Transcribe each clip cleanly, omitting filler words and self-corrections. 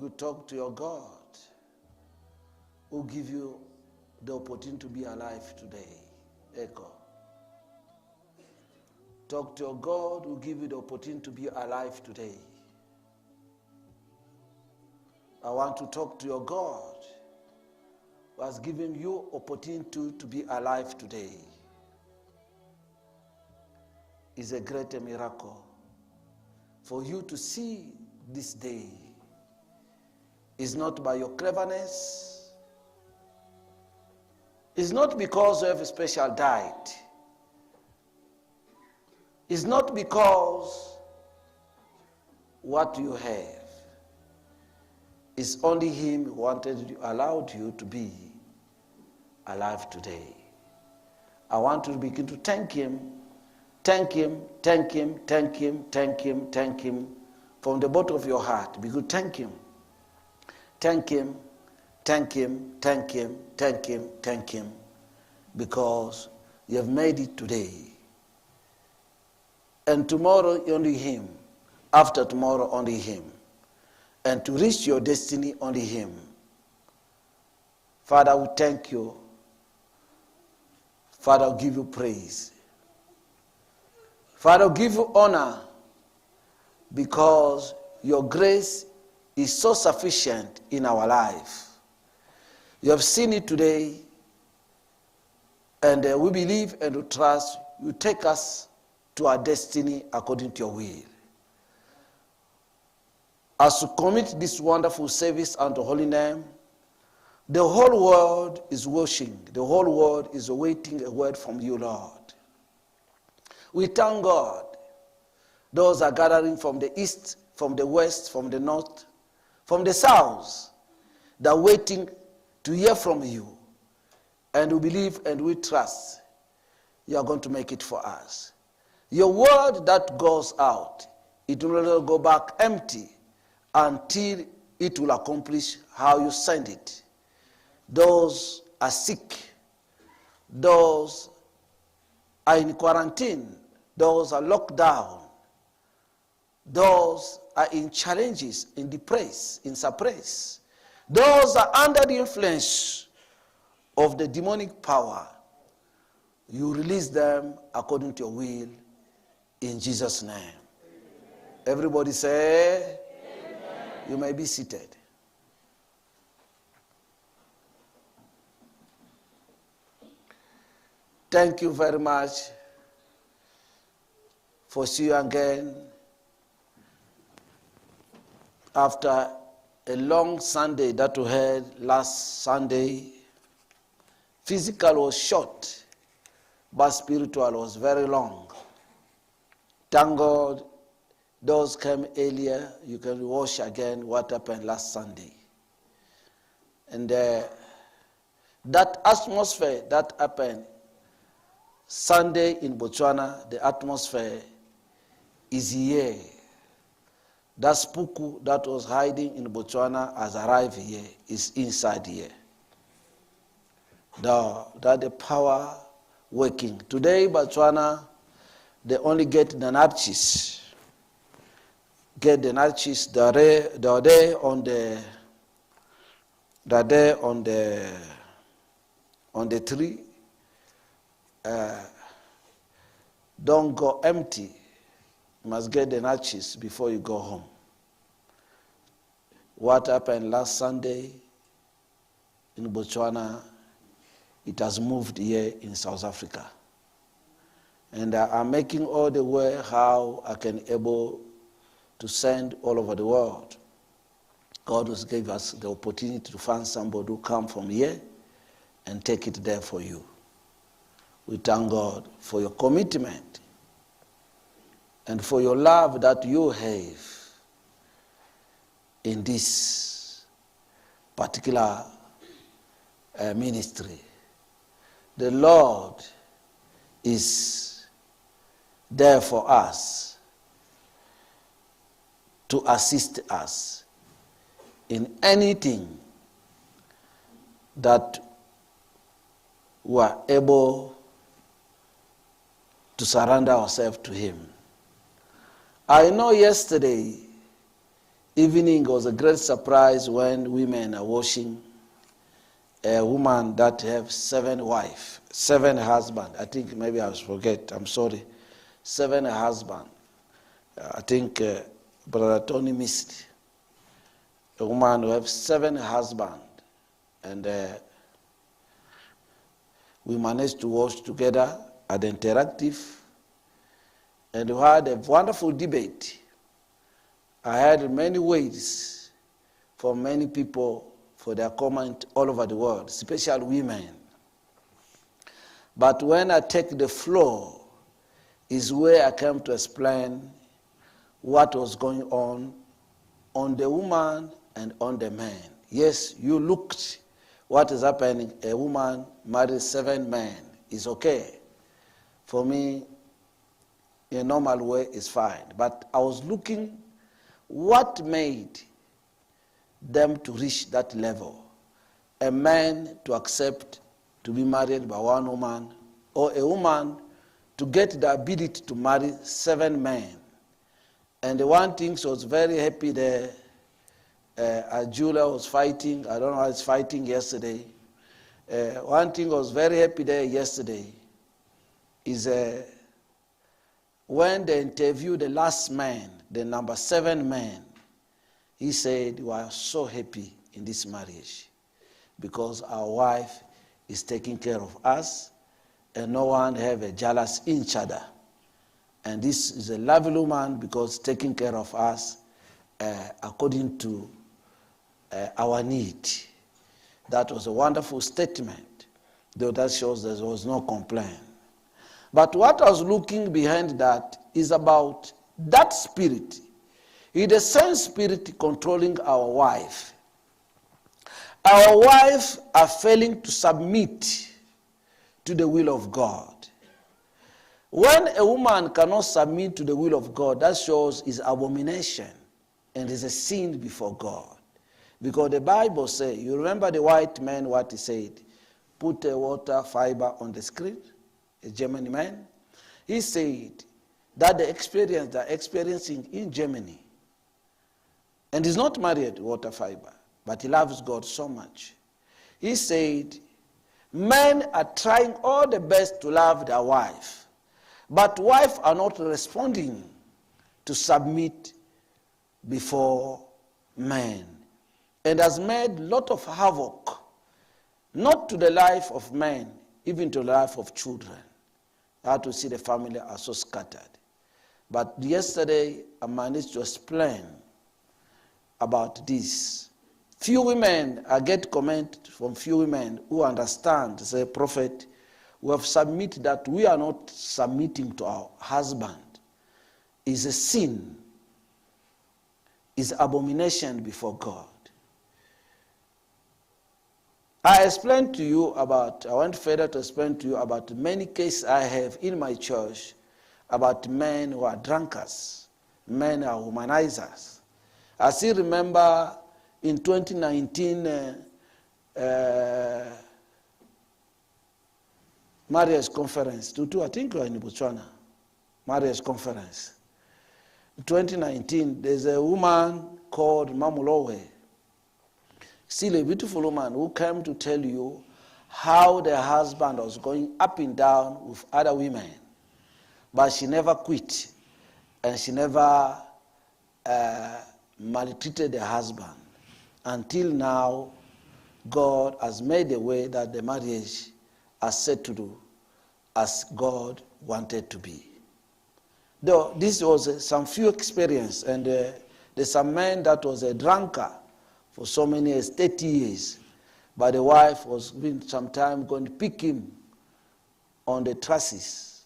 could talk to your God who give you the opportunity to be alive today. Echo. Talk to your God who give you the opportunity to be alive today. I want to talk to your God who has given you opportunity to be alive today. It's a great miracle for you to see this day. It's not by your cleverness. It's not because you have a special diet. It's not because what you have. It's only Him who allowed you to be alive today. I want to begin to thank Him, thank Him, thank Him, thank Him, thank Him, thank Him. From the bottom of your heart, begin to thank Him. Thank Him, thank Him, thank Him, thank Him, thank Him. Because you have made it today. And tomorrow only Him. After tomorrow only Him. And to reach your destiny only Him. Father, we thank you. Father, we give you praise. Father, we give you honor because your grace is so sufficient in our life. You have seen it today, and we believe and we trust you take us to our destiny according to your will. As we commit this wonderful service unto holy name, the whole world is watching. The whole world is awaiting a word from you, Lord. We thank God. Those are gathering from the east, from the west, from the north, from the south. They're waiting to hear from you. And we believe and we trust you are going to make it for us. Your word that goes out, it will not go back empty until it will accomplish how you send it. Those are sick. Those are in quarantine. Those are locked down. Those are in challenges, in depressed, in suppressed. Those are under the influence of the demonic power. You release them according to your will in Jesus' name. Amen. Everybody say, Amen. You may be seated. Thank you very much for seeing you again after a long Sunday that we had last Sunday. Physical was short, but spiritual was very long. Thank God those came earlier. You can watch again what happened last Sunday. And that atmosphere that happened Sunday in Botswana, the atmosphere is here. That spook that was hiding in Botswana has arrived here, is inside here. That the power working. Today, Botswana, they only get the narchis. Get the narchis. They're there on the tree. Don't go empty. You must get the narchis before you go home. What happened last Sunday in Botswana, it has moved here in South Africa. And I'm making all the way how I can able to send all over the world. God has gave us the opportunity to find somebody who come from here and take it there for you. We thank God for your commitment and for your love that you have in this particular ministry. The Lord is there for us to assist us in anything that we are able to surrender ourselves to Him. I know yesterday evening was a great surprise when women are washing. A woman that have 7 wives, 7 husbands. I think maybe I forget. I'm sorry. 7 husbands. I think Brother Tony missed. A woman who have 7 husbands, and we managed to wash together at the Interactive, and we had a wonderful debate. I had many ways from many people for their comment all over the world, especially women. But when I take the floor is where I came to explain what was going on the woman and on the man. Yes, you looked what is happening. A woman married 7 men is okay. For me, in a normal way is fine. But I was looking what made them to reach that level. A man to accept to be married by 1 woman, or a woman to get the ability to marry 7 men. And the one thing she was very happy there, Julia was fighting, I don't know, I was fighting yesterday. One thing I was very happy there yesterday is when they interviewed the last man, the number 7 man, he said, we are so happy in this marriage because our wife is taking care of us and no one have a jealous in each other. And this is a lovely woman because taking care of us according to our need. That was a wonderful statement, though that shows there was no complaint. But what I was looking behind that is about that spirit. It is the same spirit controlling our wife. Our wives are failing to submit to the will of God. When a woman cannot submit to the will of God, that shows is abomination and is a sin before God. Because the Bible says, you remember the white man, what he said? Put a water fiber on the screen, a German man. He said that the experience they're experiencing in Germany, and he's not married to water fiber, but he loves God so much. He said, men are trying all the best to love their wife, but wives are not responding to submit before men, and has made a lot of havoc, not to the life of men, even to the life of children. How to see the family are so scattered. But yesterday, I managed to explain about this. Few women, I get comment from few women who understand, say, Prophet, we have submitted that we are not submitting to our husband. Is a sin, is abomination before God. I explained to you about, I went further to explain to you about many cases I have in my church about men who are drunkards, men who are humanizers. I still remember in 2019, marriage conference, I think we were in Botswana, marriage conference. In 2019, there's a woman called Mamulowe, still a beautiful woman who came to tell you how the husband was going up and down with other women, but she never quit, and she never maltreated the husband. Until now, God has made a way that the marriage is set to do as God wanted to be. Though this was some few experience, and there's a man that was a drunkard for so many years, 30 years, but the wife was been sometime going to pick him on the trusses,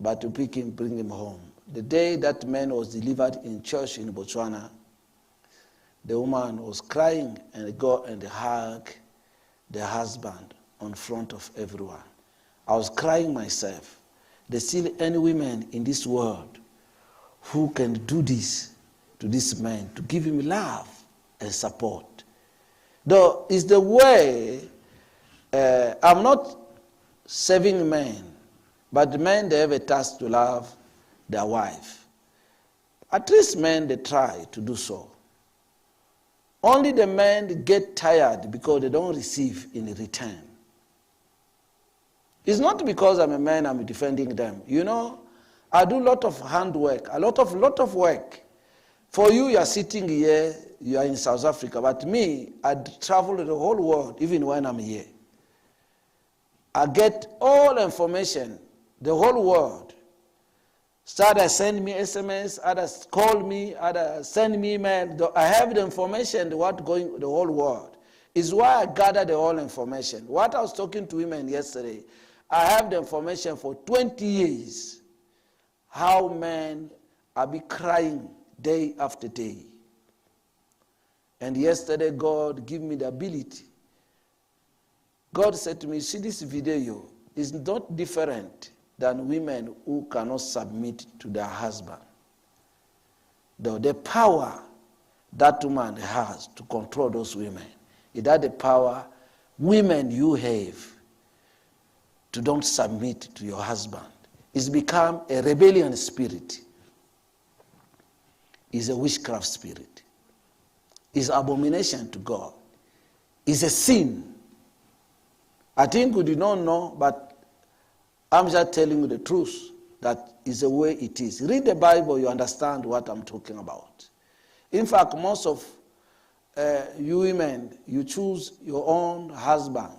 but to pick him, bring him home. The day that man was delivered in church in Botswana, the woman was crying and go and hug the husband in front of everyone. I was crying myself. There's still any women in this world who can do this to this man, to give him love and support. Though it's the way, I'm not saving men, but the men, they have a task to love their wife. At least men, they try to do so. Only the men get tired because they don't receive in return. It's not because I'm a man I'm defending them. You know, I do a lot of handwork, a lot of work. For you are sitting here, you are in South Africa, but me, I travel the whole world, even when I'm here. I get all information, the whole world. So others send me SMS, others call me, others send me email. I have the information, what's going the whole world. Is why I gather the whole information. What I was talking to women yesterday, I have the information for 20 years. How men are be crying day after day. And yesterday God gave me the ability. God said to me, see, this video is not different than women who cannot submit to their husband. The power that woman has to control those women, is that the power women you have to don't submit to your husband. It's become a rebellion spirit. It's a witchcraft spirit. It's abomination to God. It's a sin. I think we do not know, but I'm just telling you the truth. That is the way it is. Read the Bible, you understand what I'm talking about. In fact, most of you women, you choose your own husband.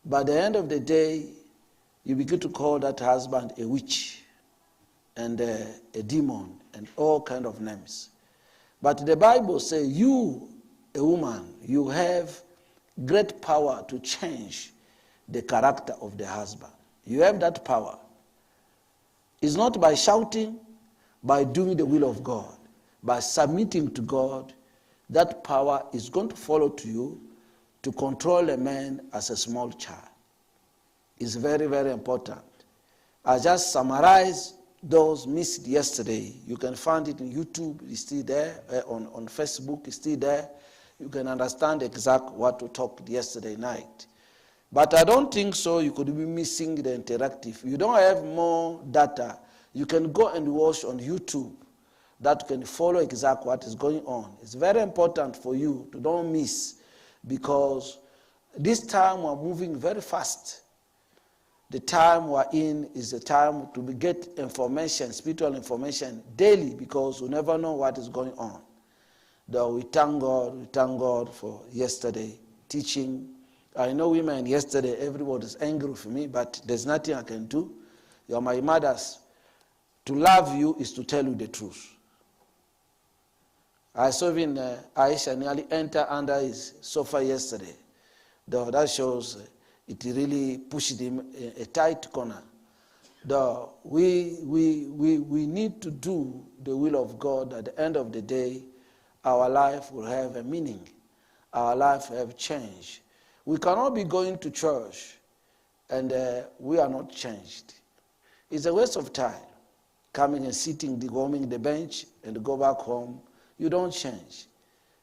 By the end of the day, you begin to call that husband a witch and a demon and all kind of names. But the Bible says you, a woman, you have great power to change the character of the husband. You have that power. It's not by shouting, by doing the will of God, by submitting to God. That power is going to follow to you to control a man as a small child. It's very, very important. I just summarized those missed yesterday. You can find it on YouTube, it's still there, on Facebook, it's still there. You can understand exactly what we talked yesterday night. But I don't think so you could be missing the interactive. You don't have more data. You can go and watch on YouTube that can follow exactly what is going on. It's very important for you to don't miss, because this time we're moving very fast. The time we're in is the time to get information, spiritual information daily, because we never know what is going on. Though we thank God for yesterday teaching. I know women yesterday, everybody is angry with me, but there's nothing I can do. You're my mothers. To love you is to tell you the truth. I saw even Aisha nearly enter under his sofa yesterday. Though that shows it really pushed him a tight corner. Though we need to do the will of God. At the end of the day, our life will have a meaning. Our life will have change. We cannot be going to church and we are not changed. It's a waste of time. Coming and sitting, warming the bench and go back home, you don't change.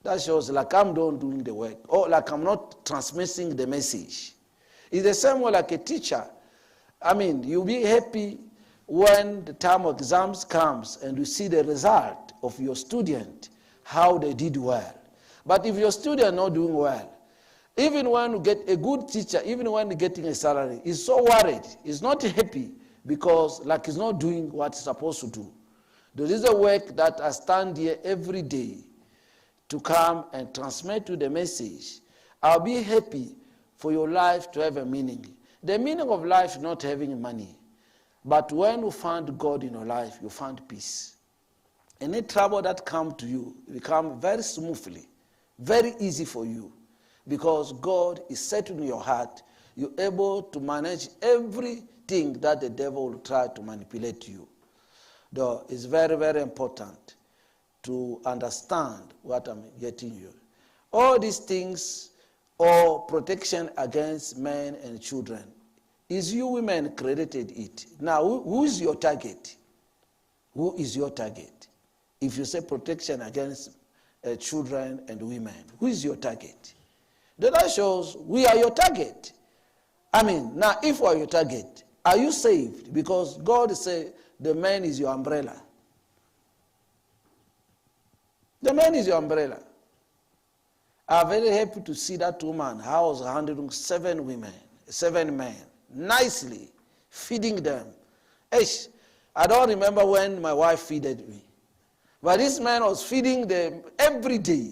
That shows like I'm not doing the work, or like I'm not transmitting the message. It's the same way like a teacher. I mean, you'll be happy when the time of exams comes and you see the result of your student, how they did well. But if your student not doing well, even when you get a good teacher, even when you're getting a salary, he's so worried, he's not happy, because like he's not doing what he's supposed to do. There is a work that I stand here every day to come and transmit to the message. I'll be happy for your life to have a meaning. The meaning of life is not having money. But when you find God in your life, you find peace. Any trouble that comes to you become very smoothly, very easy for you. Because God is set in your heart, you're able to manage everything that the devil will try to manipulate you. Though it's very, very important to understand what I'm getting you. All these things, or protection against men and children, is you women created it. Now, who is your target? Who is your target? If you say protection against children and women, who is your target? That shows we are your target. I mean, now if we are your target, are you saved? Because God said the man is your umbrella. The man is your umbrella. I'm very happy to see that woman how was handling 7 men, nicely, feeding them. I don't remember when my wife feeded me. But this man was feeding them every day.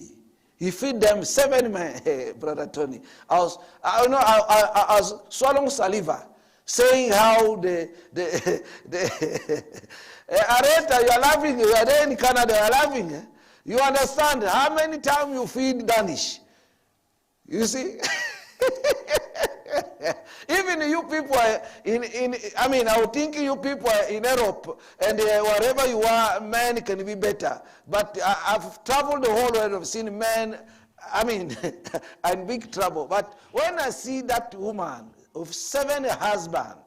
He feed them 7 men, hey, Brother Tony. I was swallowing saliva, saying how Areta, you are laughing. You are there in Canada, you are laughing. Eh? You understand how many times you feed Danish? You see? Even you people are I would think you people are in Europe and wherever you are, men can be better. But I've traveled the whole world, I've seen men, in big trouble. But when I see that woman of 7 husbands,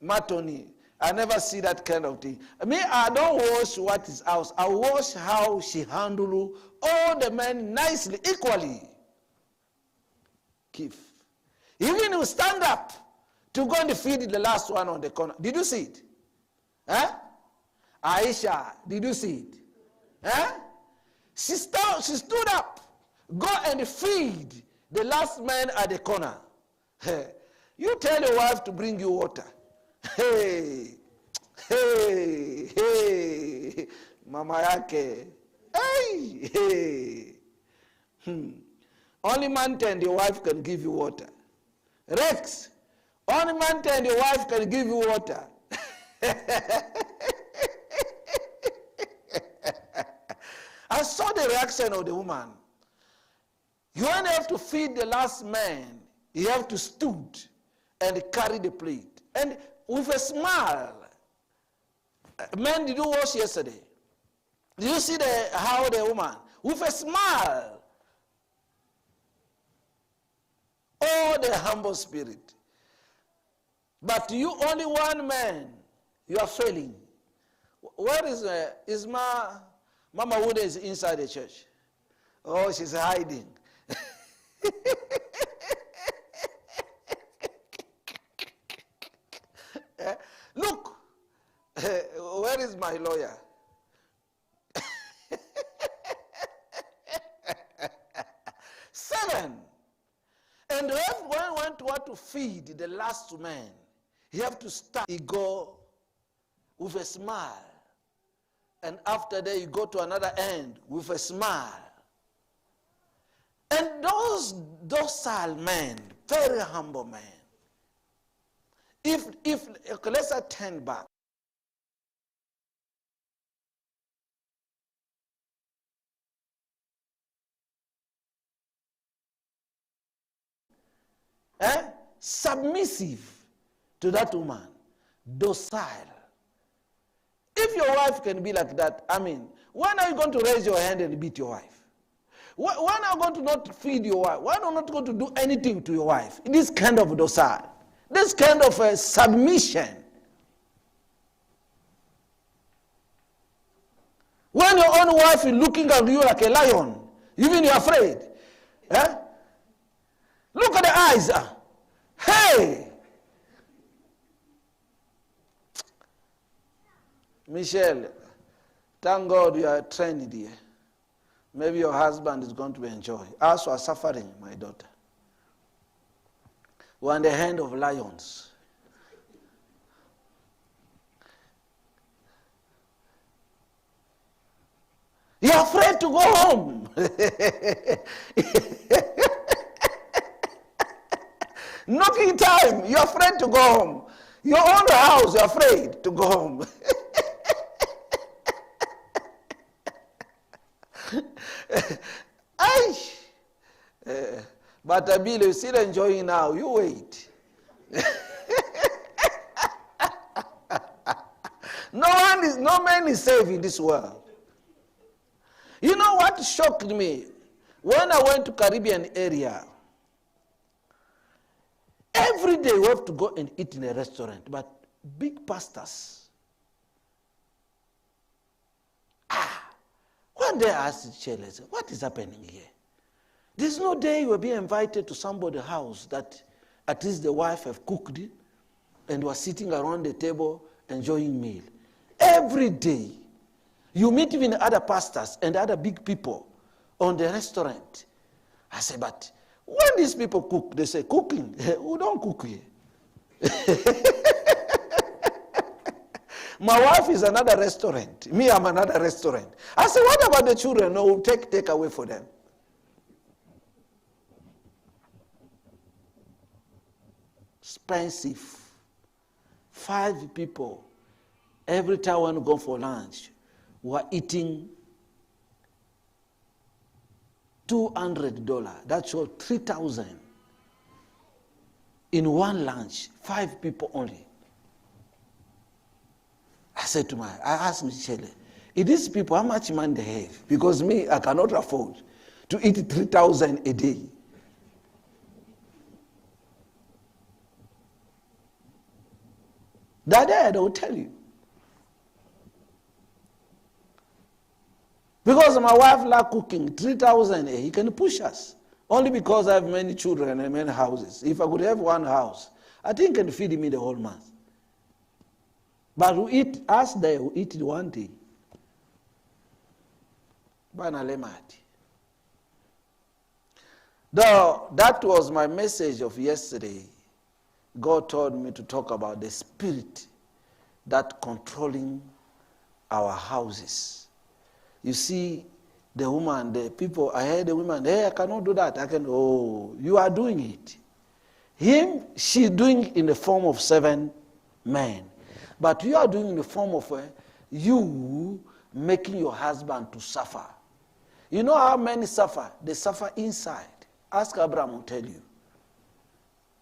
Matoni, I never see that kind of thing. I don't watch what is ours. I watch how she handle all the men nicely, equally. Keith. Even you stand up to go and feed the last one on the corner. Did you see it? Huh? Aisha, did you see it? Huh? She stood up. Go and feed the last man at the corner. You tell your wife to bring you water. Hey, mama yake. Hey. Only mountain your wife can give you water. Rex, only mountain your wife can give you water. I saw the reaction of the woman. You only have to feed the last man. You have to stood and carry the plate. And with a smile. Man, did you wash yesterday? Did you see how the woman, with a smile, oh, the humble spirit. But you only one man, you are failing. Where is Mama Wood is inside the church? Oh, she's hiding. Look, where is my lawyer? Seven. And if one want to feed the last man, he have to start. He go with a smile. And after that, you go to another end with a smile. And those docile men, very humble men, if let's turn back. Submissive to that woman, docile. If your wife can be like that, when are you going to raise your hand and beat your wife? When are you going to not feed your wife? When are you not going to do anything to your wife? This kind of docile, this kind of submission. When your own wife is looking at you like a lion, even you're afraid. Look at the eyes. Hey! Michelle, thank God you are trained here. Maybe your husband is going to enjoy. Us are suffering, my daughter. We're in the hand of lions. You're afraid to go home. Knocking time, you're afraid to go home. Your own house, you're afraid to go home. But Abile, you're still enjoying now. You wait. No man is safe in this world. You know what shocked me? When I went to Caribbean area, every day we have to go and eat in a restaurant, but big pastors. One day I asked Shelley, what is happening here? There's no day you will be invited to somebody's house that at least the wife have cooked it and was sitting around the table enjoying meal. Every day. You meet even other pastors and other big people on the restaurant. I say, but when these people cook, they say, cooking. We don't cook here. My wife is another restaurant. Me, I'm another restaurant. I say, what about the children? No, we'll take away for them. Expensive. 5 people. Every time when we go for lunch, we're eating $200. That's your $3,000 in one lunch. 5 people only. I asked Michelle, if these people, how much money they have? Because me, I cannot afford to eat $3,000 a day. That day, they will tell you. Because my wife like cooking, $3,000 he can push us. Only because I have many children and many houses. If I could have one house, I think it can feed me the whole month. But we eat, us there, we eat it one day. Though that was my message of yesterday, God told me to talk about the spirit that controlling our houses. You see, the woman, the people, I heard the woman, hey, I cannot do that. You are doing it. She's doing it in the form of 7 men. But you are doing in the form of you making your husband to suffer. You know how men suffer? They suffer inside. Ask Abraham, will tell you.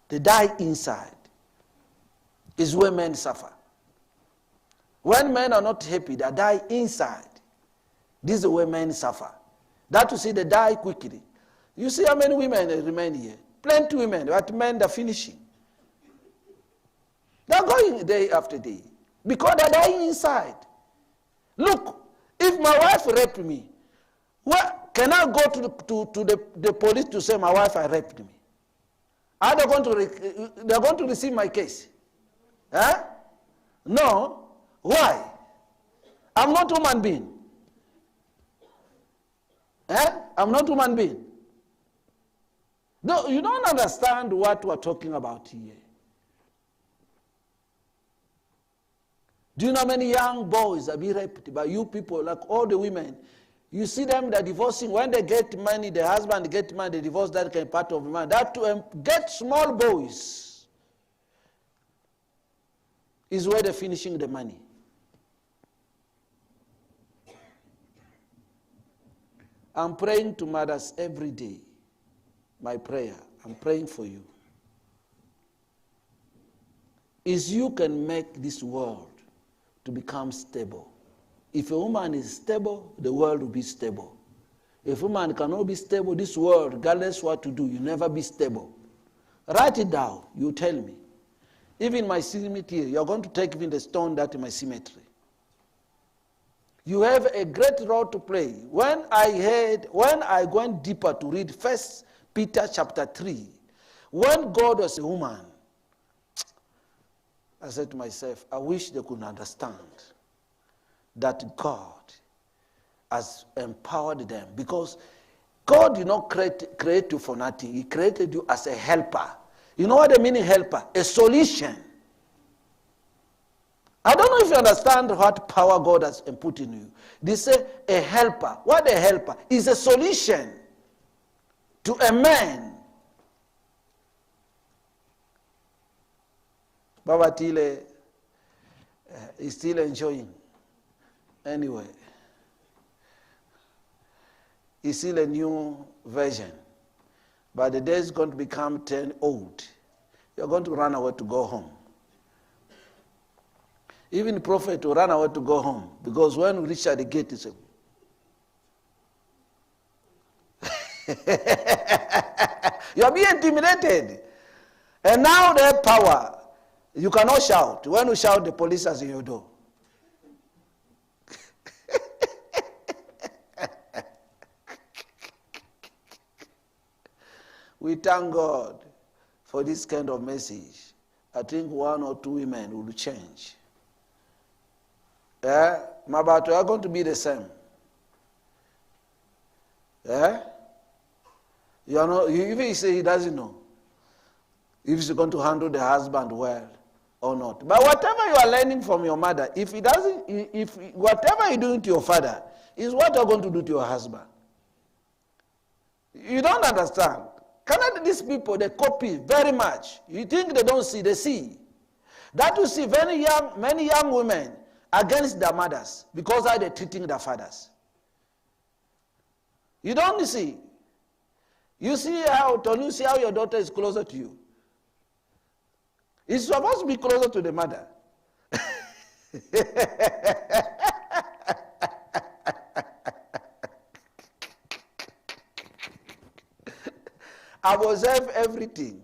They die inside. Is where men suffer. When men are not happy, they die inside. This is where men suffer. That to say they die quickly. You see how many women remain here? Plenty women, but men are finishing. They're going day after day. Because they're dying inside. Look, if my wife raped me, can I go to the police to say my wife raped me? Are they going to receive my case? Huh? No. Why? I'm not a human being. I'm not a human being. No, you don't understand what we're talking about here. Do you know how many young boys are being raped by you people, like all the women? You see them, they're divorcing. When they get money, the husband get money, they divorce that kind of part of the man. That to get small boys is where they're finishing the money. I'm praying to mothers every day. My prayer, I'm praying for you. Is you can make this world to become stable. If a woman is stable, the world will be stable. If a woman cannot be stable, this world, regardless what to do, you never be stable. Write it down. You tell me. Even my cemetery, you're going to take even the stone that in my cemetery. You have a great role to play. When I went deeper to read 1 Peter chapter 3, when God was a woman, I said to myself, I wish they could understand that God has empowered them. Because God did not create you for nothing. He created you as a helper. You know what I mean, helper? A solution. I don't know if you understand what power God has put in you. They say a helper. What a helper? Is a solution to a man. Baba Tile is still enjoying. Anyway, it's still a new version. But the day is going to become 10 old. You're going to run away to go home. Even the prophet will run away to go home. Because when we reach at the gate, he said, you are being intimidated. And now they have power. You cannot shout. When you shout, the police is in your door. We thank God for this kind of message. I think 1 or 2 women will change. Mabato are going to be the same. You know, even he say he doesn't know if he's going to handle the husband well or not. But whatever you are learning from your mother, if whatever you do to your father is what you're going to do to your husband. You don't understand. Canada, these people, they copy very much. You think they don't see, they see. That you see many young women against their mothers because how they're treating their fathers. You don't see. You see how your daughter is closer to you. It's supposed to be closer to the mother. I observe everything.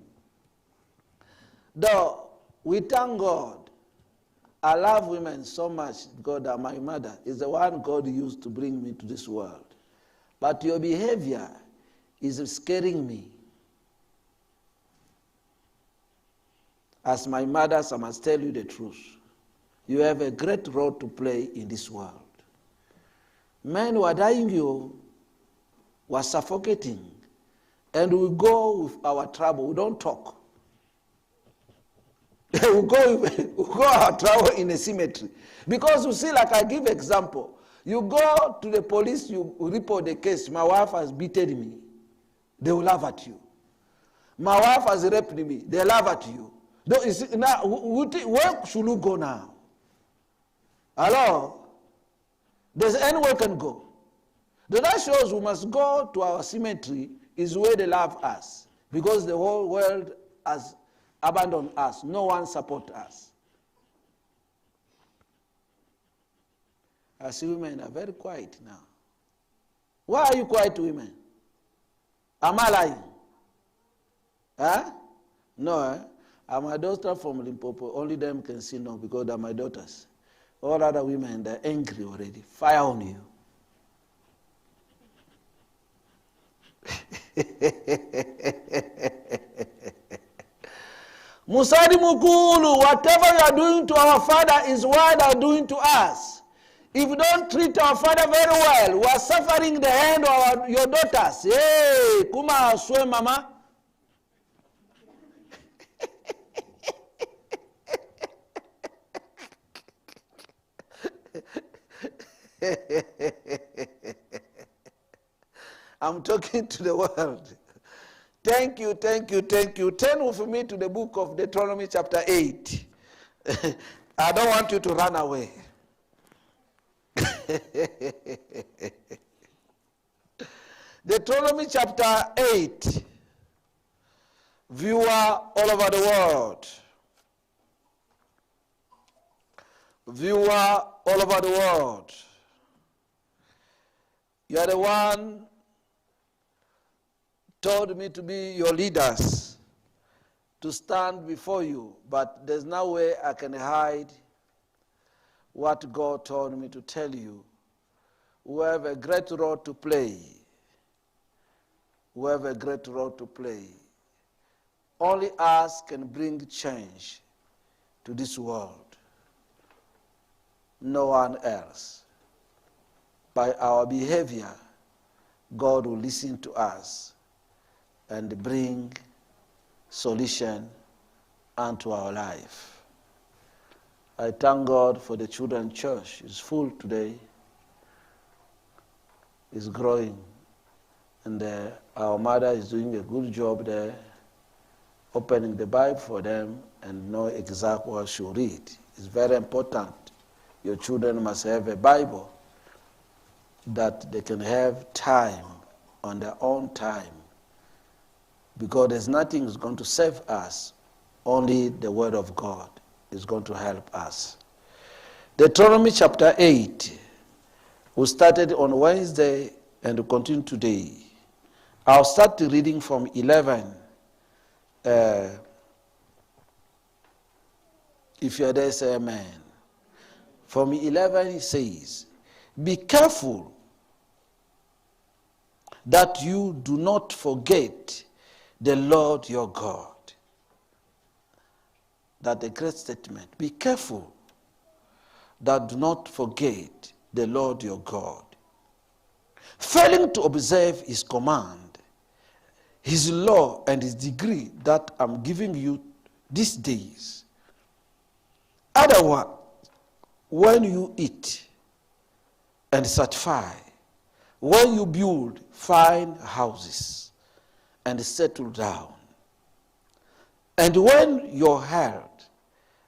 Though we thank God, I love women so much because my mother is the one God used to bring me to this world. But your behavior is scaring me. As my mother, I must tell you the truth. You have a great role to play in this world. Men who are dying, you were suffocating. And we go with our trouble. We don't talk. we go our trouble in a cemetery. Because you see, like I give example. You go to the police, you report the case. My wife has beaten me. They will laugh at you. My wife has raped me. They laugh at you. Now, where should you go now? Hello? There's anywhere can go. That shows we must go to our cemetery is where they love us. Because the whole world has abandoned us. No one supports us. I see women are very quiet now. Why are you quiet, women? Am I lying? Huh? No, I'm a daughter from Limpopo. Only them can see no because they're my daughters. All other women, they're angry already. Fire on you. Musadi Mukulu, whatever you are doing to our father is what they are doing to us. If you don't treat our father very well, we are suffering the hand of your daughters. Hey, kuma swe mama. I'm talking to the world. Thank you, thank you, thank you. Turn with me to the book of Deuteronomy chapter 8. I don't want you to run away. Deuteronomy chapter 8. Viewer all over the world. Viewer all over the world. You are the one told me to be your leaders, to stand before you, but there's no way I can hide what God told me to tell you. We have a great role to play. We have a great role to play. Only us can bring change to this world. No one else. By our behavior, God will listen to us and bring solution unto our life. I thank God for the children's church. It's full today. It's growing. And our mother is doing a good job there, opening the Bible for them and know exactly what she read. It's very important. Your children must have a Bible that they can have time on their own time. Because there's nothing that's going to save us. Only the Word of God is going to help us. Deuteronomy chapter 8. We started on Wednesday and we continue today. I'll start reading from 11. If you're there, say amen. From 11 it says, be careful that you do not forget the Lord your God. That's a great statement. Be careful that do not forget the Lord your God, failing to observe his command, his law, and his decree that I'm giving you these days. Otherwise, when you eat and satisfy, when you build fine houses and settle down, and when your herd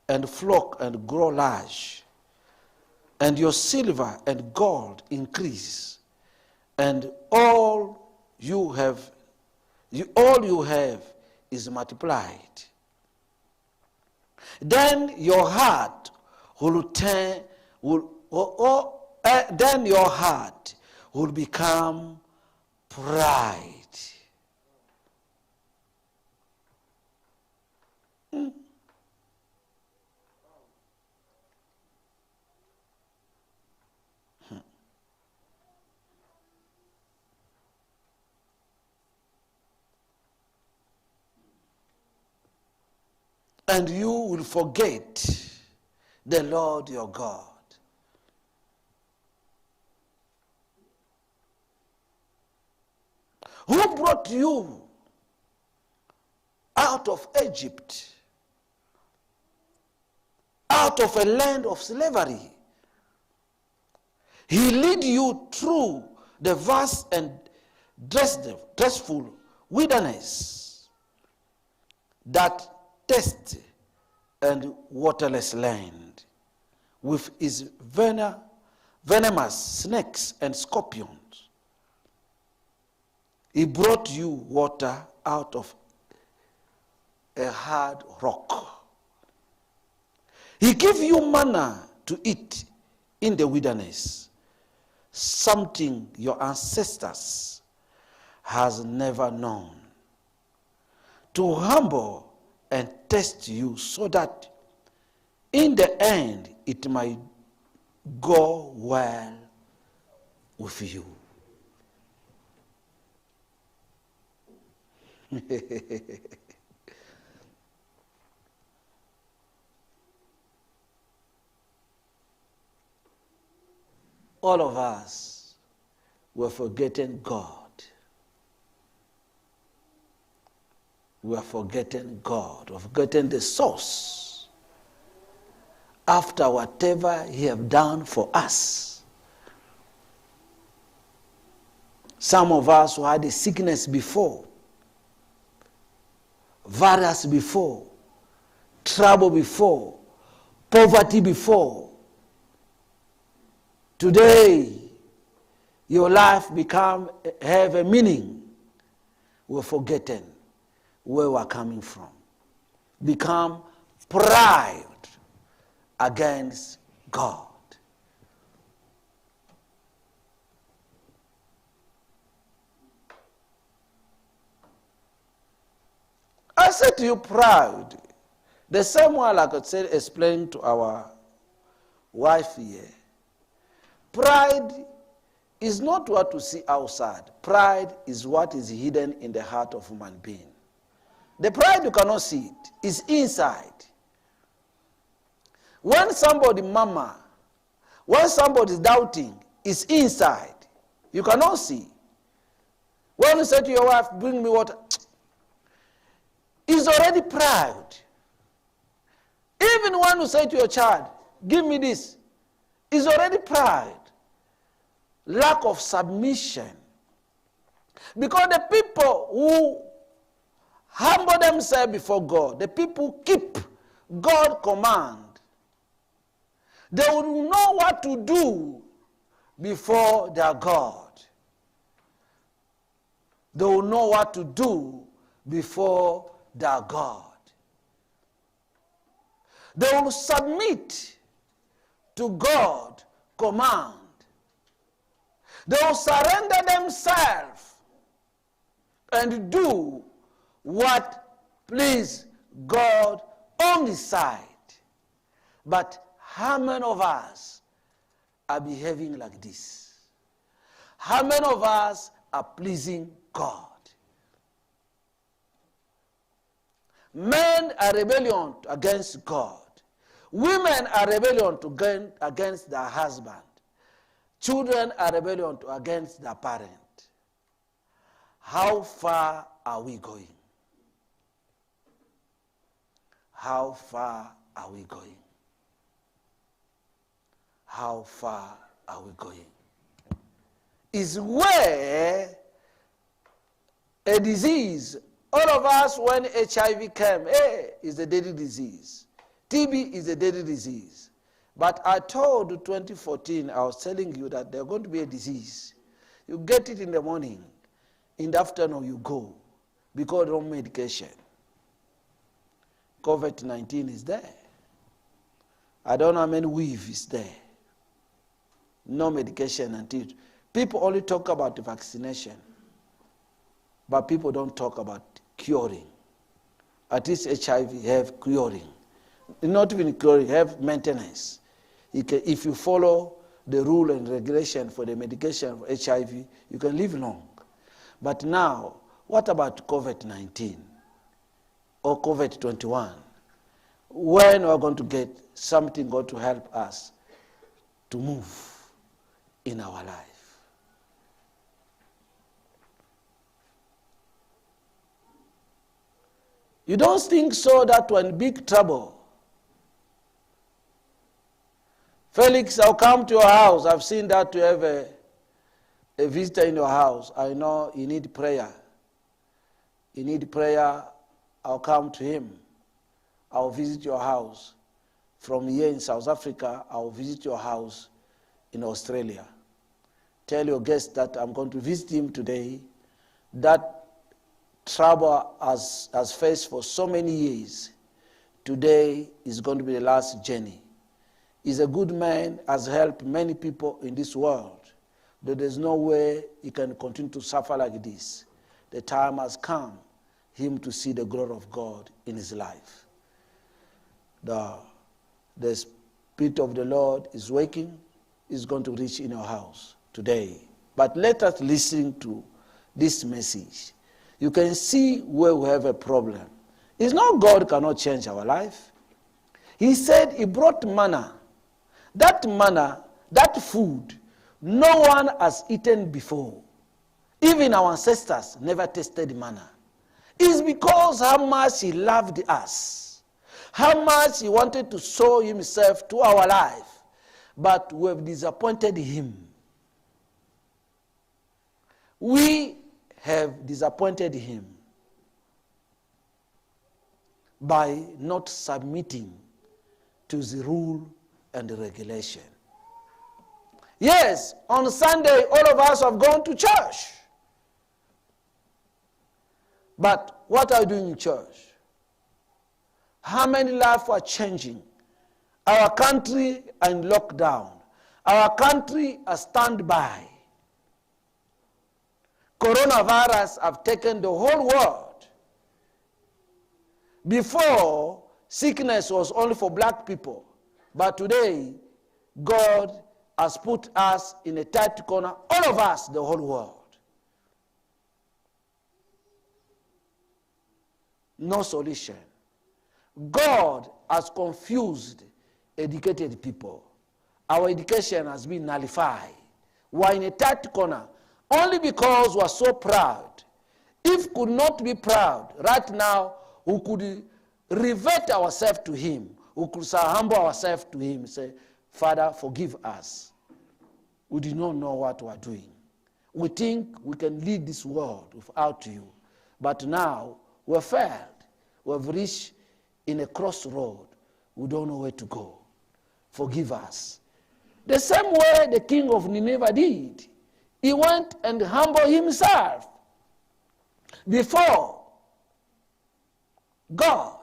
and flock and grow large, and your silver and gold increase, and all you have is multiplied, then your heart will become pride. And you will forget the Lord your God. Who brought you out of Egypt, out of a land of slavery? He led you through the vast and dreadful wilderness, that thirsty and waterless land, with its venomous snakes and scorpions. He brought you water out of a hard rock. He gave you manna to eat in the wilderness, something your ancestors has never known, to humble and test you, so that in the end it might go well with you. All of us were forgetting God. We are forgetting God, or forgetting the source after whatever he have done for us. Some of us who had a sickness before, virus before, trouble before, poverty before. Today, your life have a meaning. We're forgetting where we're coming from. Become pride against God. I said to you, pride. The same way, like I said, explain to our wife here. Pride is not what you see outside. Pride is what is hidden in the heart of human being. The pride, you cannot see it. It's inside. When somebody murmur, when somebody is doubting, it's inside. You cannot see. When you say to your wife, bring me water, it's already pride. Even when you say to your child, give me this, it's already pride. Lack of submission. Because the people who humble themselves before God, the people who keep God's command, they will know what to do before their God. They will know what to do before their God. They will submit to God's command. They will surrender themselves and do what please God on His side. But how many of us are behaving like this? How many of us are pleasing God? Men are rebellion against God. Women are rebellion against their husband. Children are rebellion against their parent. How far are we going? How far are we going? How far are we going? Is where a disease, all of us when HIV came, is a deadly disease. TB is a deadly disease. But I told 2014, I was telling you that there's going to be a disease. You get it in the morning, in the afternoon you go, because no medication. COVID-19 is there. I don't know how many weave is there. No medication until. People only talk about the vaccination, but people don't talk about curing. At least HIV have curing. Not even curing, have maintenance. If you follow the rule and regulation for the medication for HIV, you can live long. But now, what about COVID-19 or COVID-21? When we're going to get something going to help us to move in our life? You don't think so that when big trouble, Felix, I'll come to your house. I've seen that you have a visitor in your house. I know you need prayer. You need prayer. I'll come to him. I'll visit your house. From here in South Africa, I'll visit your house in Australia. Tell your guest that I'm going to visit him today. That trouble has faced for so many years. Today is going to be the last journey. He's a good man, has helped many people in this world. There's no way he can continue to suffer like this. The time has come him to see the glory of God in his life. The Spirit of the Lord is waking, is going to reach in your house today. But let us listen to this message. You can see where we have a problem. It's not God cannot change our life. He said he brought manna. That manna, that food, no one has eaten before. Even our ancestors never tasted manna. It's because how much he loved us. How much he wanted to show himself to our life. But we have disappointed him. We have disappointed him by not submitting to the rule and the regulation. Yes, on Sunday, all of us have gone to church. But what are you doing in church? How many lives are changing? Our country are in lockdown. Our country are standby. Coronavirus have taken the whole world. Before, sickness was only for black people. But today, God has put us in a tight corner, all of us, the whole world. No solution. God has confused educated people. Our education has been nullified. We are in a tight corner only because we are so proud. If we could not be proud, right now, we could revert ourselves to him. We could humble ourselves to him and say, Father, forgive us. We do not know what we are doing. We think we can lead this world without you. But now, we've failed. We've reached in a crossroad. We don't know where to go. Forgive us. The same way the king of Nineveh did. He went and humbled himself before God.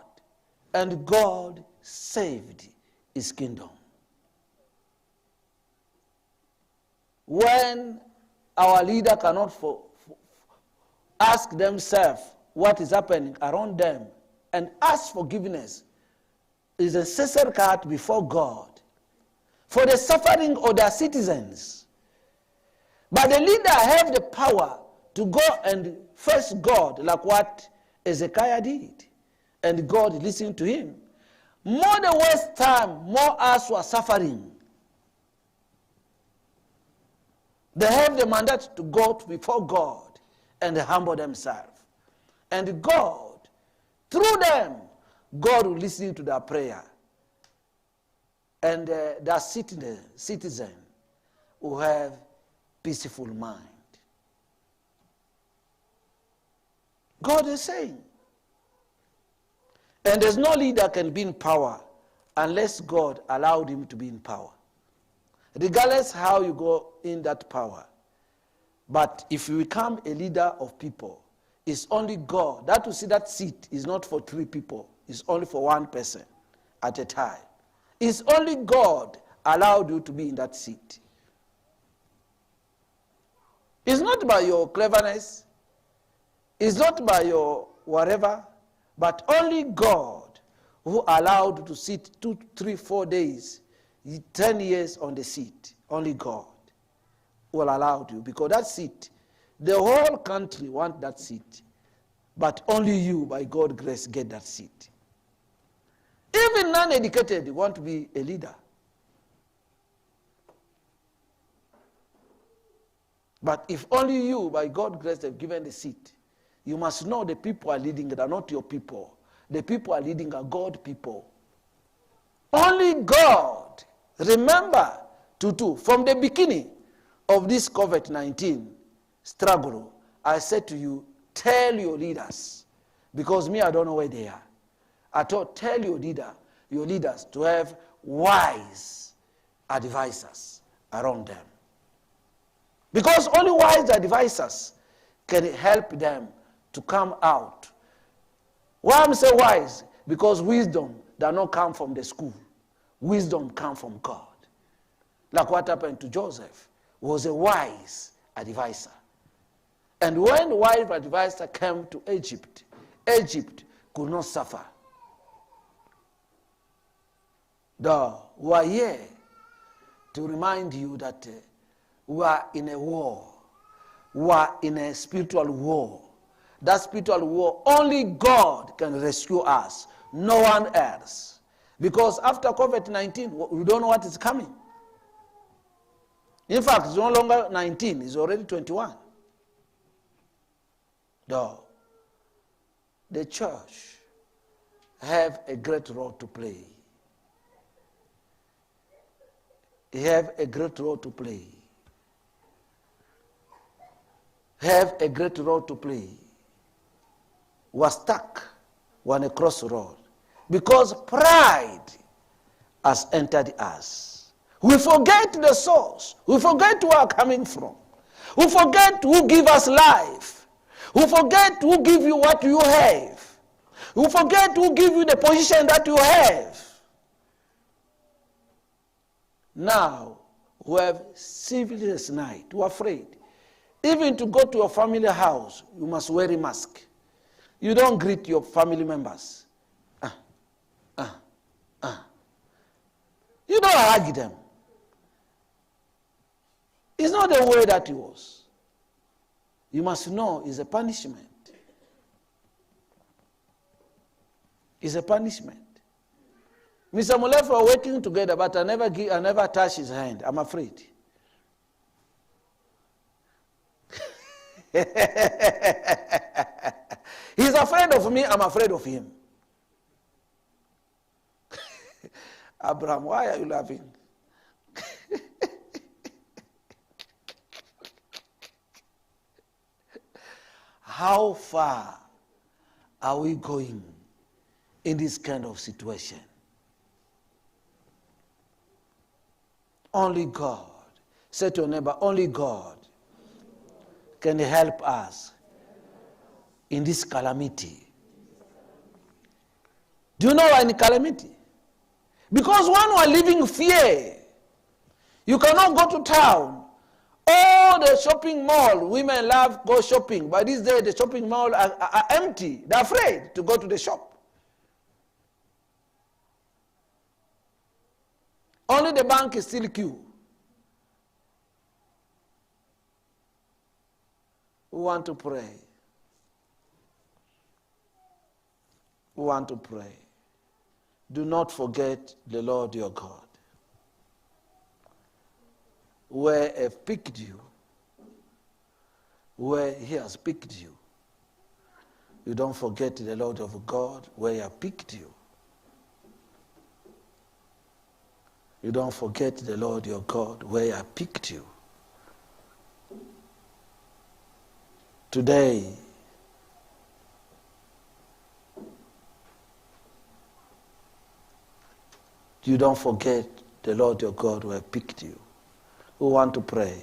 And God saved his kingdom. When our leader cannot ask themselves what is happening around them and ask forgiveness, is a sincere heart before God for the suffering of their citizens. But the leader have the power to go and face God like what Ezekiel did. And God listened to him. More they waste time, more us who are suffering. They have the mandate to go before God and humble themselves. And God, through them, God will listen to their prayer. And their citizen will have peaceful mind. God is saying. And there's no leader can be in power unless God allowed him to be in power. Regardless how you go in that power. But if you become a leader of people, it's only God. That to see that seat is not for 3 people. It's only for 1 person at a time. It's only God allowed you to be in that seat. It's not by your cleverness. It's not by your whatever. But only God who allowed you to sit 2, 3, 4 days, 10 years on the seat. Only God will allow you. Because that seat, the whole country want that seat. But only you, by God's grace, get that seat. Even non-educated want to be a leader. But if only you, by God's grace, have given the seat, you must know the people are leading, they are not your people. The people are leading are God people. Only God. Remember, from the beginning of this COVID-19 struggle, I said to you, tell your leaders, because me, I don't know where they are. I told, tell your leaders to have wise advisors around them. Because only wise advisors can help them to come out. Why I'm saying wise? Because wisdom does not come from the school. Wisdom comes from God. Like what happened to Joseph, was a wise advisor. And when the wise advisor came to Egypt, Egypt could not suffer. We are here to remind you that we are in a war. We are in a spiritual war. That spiritual war, only God can rescue us, no one else. Because after COVID-19, we don't know what is coming. In fact, it's no longer 19, it's already 21. The church have a great role to play. They have a great role to play. Have a great role to play. We're stuck. We're on a crossroad. Because pride has entered us. We forget the source. We forget where we're coming from. We forget who give us life. We forget who give you what you have. We forget who give you the position that you have. Now, we have sleepless night. We're afraid. Even to go to your family house, you must wear a mask. You don't greet your family members. You don't hug them. It's not the way that it was. You must know it's a punishment. It's a punishment. Mr. Mulefu are working together, but I never touch his hand. I'm afraid. He's afraid of me, I'm afraid of him. Abraham, why are you laughing? How far are we going in this kind of situation? Only God. Say to your neighbor, only God can help us in this calamity. Do you know why in calamity? Because when we are living fear, you cannot go to town. All the shopping mall, women love go shopping. But these days, the shopping mall are empty. They're afraid to go to the shop. Only the bank is still queue. We want to pray. We want to pray. Do not forget the Lord your God. Where He picked you, where He has picked you. You don't forget the Lord of God where He has picked you. You don't forget the Lord your God where He has picked you. Today, you don't forget the Lord your God who has picked you. Who want to pray?